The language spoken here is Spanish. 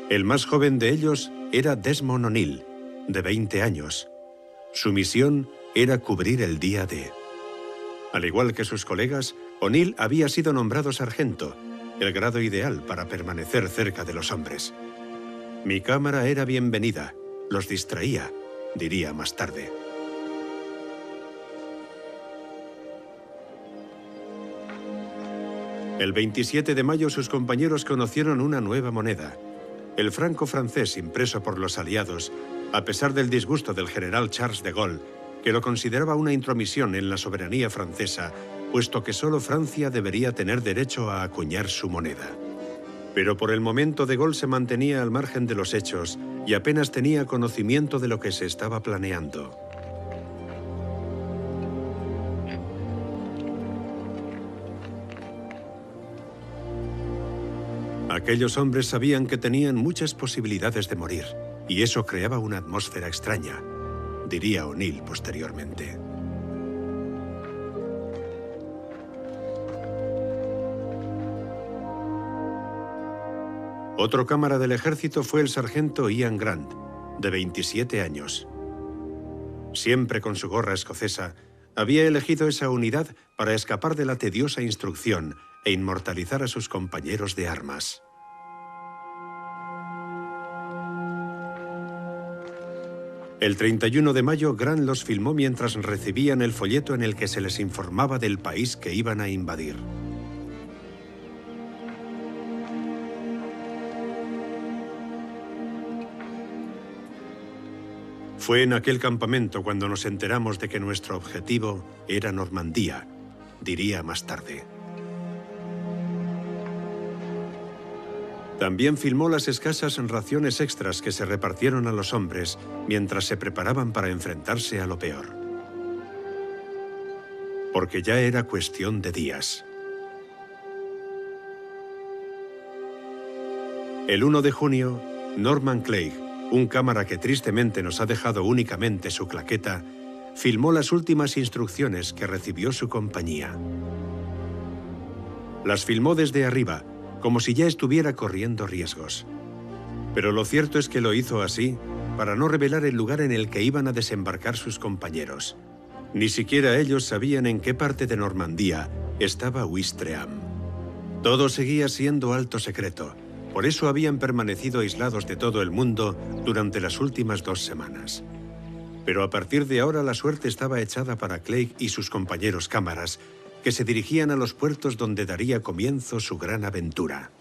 El más joven de ellos era Desmond O'Neill, de 20 años. Su misión era cubrir el día D. Al igual que sus colegas, O'Neill había sido nombrado sargento, el grado ideal para permanecer cerca de los hombres. Mi cámara era bienvenida, los distraía, diría más tarde. El 27 de mayo sus compañeros conocieron una nueva moneda, el franco francés impreso por los aliados, a pesar del disgusto del general Charles de Gaulle, que lo consideraba una intromisión en la soberanía francesa, puesto que solo Francia debería tener derecho a acuñar su moneda. Pero por el momento de Gaulle se mantenía al margen de los hechos y apenas tenía conocimiento de lo que se estaba planeando. Aquellos hombres sabían que tenían muchas posibilidades de morir, y eso creaba una atmósfera extraña, diría O'Neill posteriormente. Otro cámara del ejército fue el sargento Ian Grant, de 27 años. Siempre con su gorra escocesa, había elegido esa unidad para escapar de la tediosa instrucción e inmortalizar a sus compañeros de armas. El 31 de mayo, Grant los filmó mientras recibían el folleto en el que se les informaba del país que iban a invadir. Fue en aquel campamento cuando nos enteramos de que nuestro objetivo era Normandía, diría más tarde. También filmó las escasas raciones extras que se repartieron a los hombres mientras se preparaban para enfrentarse a lo peor. Porque ya era cuestión de días. El 1 de junio, Norman Clegg, un cámara que tristemente nos ha dejado únicamente su claqueta, filmó las últimas instrucciones que recibió su compañía. Las filmó desde arriba, como si ya estuviera corriendo riesgos. Pero lo cierto es que lo hizo así para no revelar el lugar en el que iban a desembarcar sus compañeros. Ni siquiera ellos sabían en qué parte de Normandía estaba Ouistreham. Todo seguía siendo alto secreto, por eso habían permanecido aislados de todo el mundo durante las últimas 2 semanas. Pero a partir de ahora la suerte estaba echada para Clegg y sus compañeros cámaras, que se dirigían a los puertos donde daría comienzo su gran aventura.